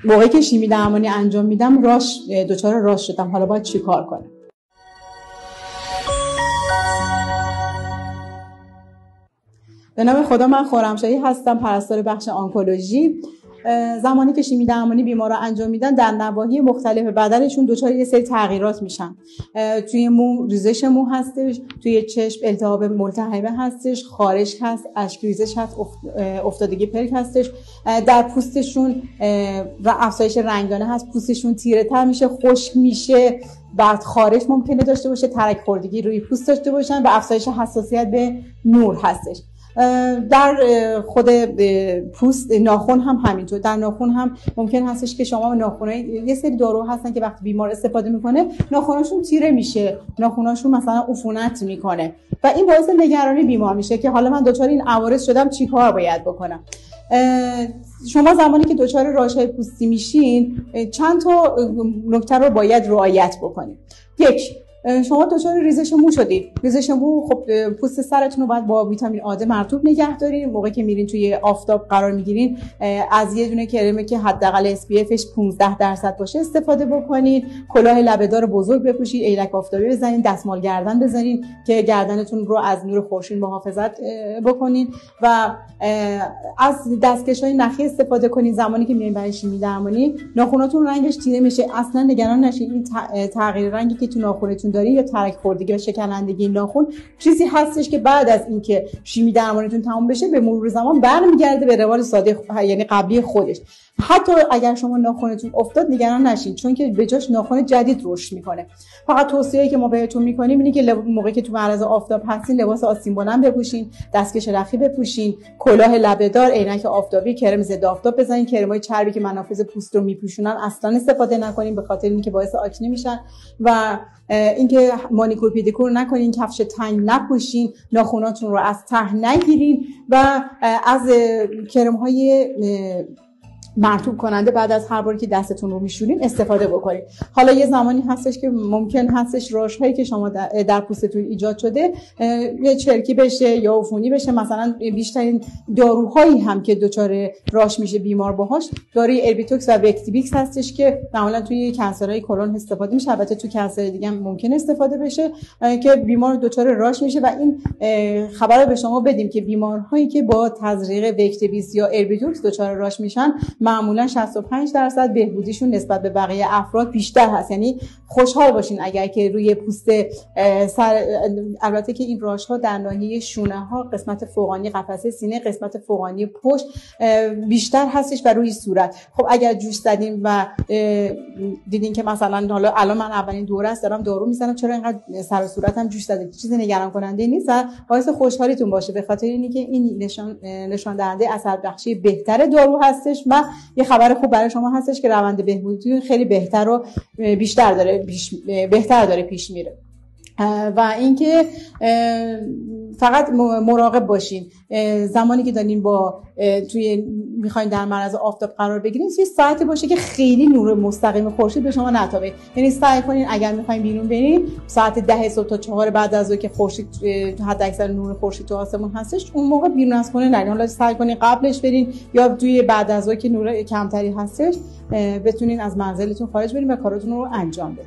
موقعی که شیمی درمانی انجام میدم دچار راش شدم، حالا باید چیکار کنم؟ به نام خدا، من خرمشاهی هستم، پرستار بخش آنکولوژی. زمانی که شیمی درمانی بیمارا انجام میدن در نواحی مختلف بدنشون دچار یه سری تغییرات میشن. توی مو ریزش مو هستش، توی چشم التهاب ملتهبه هستش، خارش هست، اشک ریزش هست، افتادگی پلک هستش. در پوستشون و افزایش رنگانه هست، پوستشون تیره تر میشه، خشک میشه، بعد خارش ممکنه داشته باشه، ترک خوردگی روی پوست داشته باشن و افزایش حساسیت به نور هستش. در خود پوست ناخن هم همینطور. در ناخن هم ممکن هستش که شما ناخنای یه سری دارو هستن که وقتی بیمار استفاده میکنه ناخناشون تیره میشه، ناخناشون مثلا عفونت میکنه و این باعث نگرانی بیمار میشه که حالا من دچار این عوارض شدم چیکار باید بکنم. شما زمانی که دچار راش‌های پوستی میشین چند تا نکته رو باید رعایت بکنید. یک، شما دچار ریزش مو شدید. ریزش مو، خب پوست سرتون رو باید با ویتامین آ مرطوب نگه دارین. موقعی که میرین توی آفتاب قرار میگیرین از یه دونه کرمی که حداقل SPFش 15% باشه استفاده بکنید. کلاه لبه‌دار بزرگ بپوشید، عینک آفتابی بزنید، دستمال گردن بزنید که گردنتون رو از نور خورشید محافظت بکنید و از دستکش‌های نخی استفاده کنید. زمانی که میرین برای شیمی درمانی ناخناتون رنگش تیره میشه، اصلا نگران نشید. این تغییر رنگی که تو ناخنتون دارین یا ترک خوردگی یا شکنندگی ناخن چیزی هستش که بعد از اینکه شیمی درمانیتون تموم بشه به مرور زمان برمیگرده به روال ساده، یعنی قبلی خودش. حتی اگر شما ناخنتون افتاد نگران نشید، چون که به جاش ناخن جدید رشد میکنه. فقط توصیه‌ای که ما بهتون میکنیم اینه که موقعی که تو معرض آفتاب هستین لباس آستین بلند بپوشین، دستکش رخی بپوشین، کلاه لبه‌دار، عینک آفتابی، کرم ضد آفتاب بزنین. کرمای چربی که منافذ پوست رو میپوشونن اصلا استفاده نکنین به خاطر اینکه باعث آکنه میشن و اینکه مانیکور پدیکور نکنین، کفش تنگ نپوشین، ناخناتون رو از ته نگیرین و از کرم‌های مرطوب کننده بعد از هر باری که دستتون رو میشورین استفاده بکنید. حالا یه زمانی هستش که ممکن هستش راش‌هایی که شما در پوستتون ایجاد شده یه چرکی بشه یا عفونی بشه. مثلا بیشترین داروهایی هم که دچار راش میشه بیمار باهاش داروی اربیتوکس و وکتیبیکس هستش که معمولا توی کنسرهای کلون استفاده میشه. البته تو کنسر دیگه هم ممکن استفاده بشه که بیمار دچار راش میشه و این خبر رو به شما بدیم که بیمارهایی که با تزریق وکتیبیکس یا اربیتوکس دچار راش میشن معمولا 65% بهبودیشون نسبت به بقیه افراد بیشتر هست. یعنی خوشحال باشین اگر که روی پوست البته که این راش ها در ناحیه شونه ها، قسمت فوقانی قفسه سینه، قسمت فوقانی پشت بیشتر هستش و روی صورت. خب اگر جوش زدین و دیدین که مثلا حالا الان من اولین دوره است دارم دارو میزنم، چرا اینقدر سر و صورتم جوش زده، چیز نگران کننده نیست و باعث خوشحالیتون باشه، به خاطر اینکه این نشان دهنده اثر بخشی بهتر دارو هستش و یه خبر خوب برای شما هستش که روند بهبودی خیلی بهتر و بیشتر داره پیش میره. و اینکه فقط مراقب باشین زمانی که دارین میخواین در معرض آفتاب قرار بگیرین یه ساعتی باشه که خیلی نور مستقیم خورشید به شما نتابه. یعنی سعی کنین اگر میخواین بیرون برین ساعت 10 صبح تا 4 بعد از ظهر که خورشید حد اکثر نور خورشید تو آسمون هستش اون موقع بیرون از خونه نرین. حالا سعی کنین قبلش برین یا توی بعد از ظهر که نور کمتری هستش بتونین از منزلتون خارج برین و کاراتون رو انجام بدین.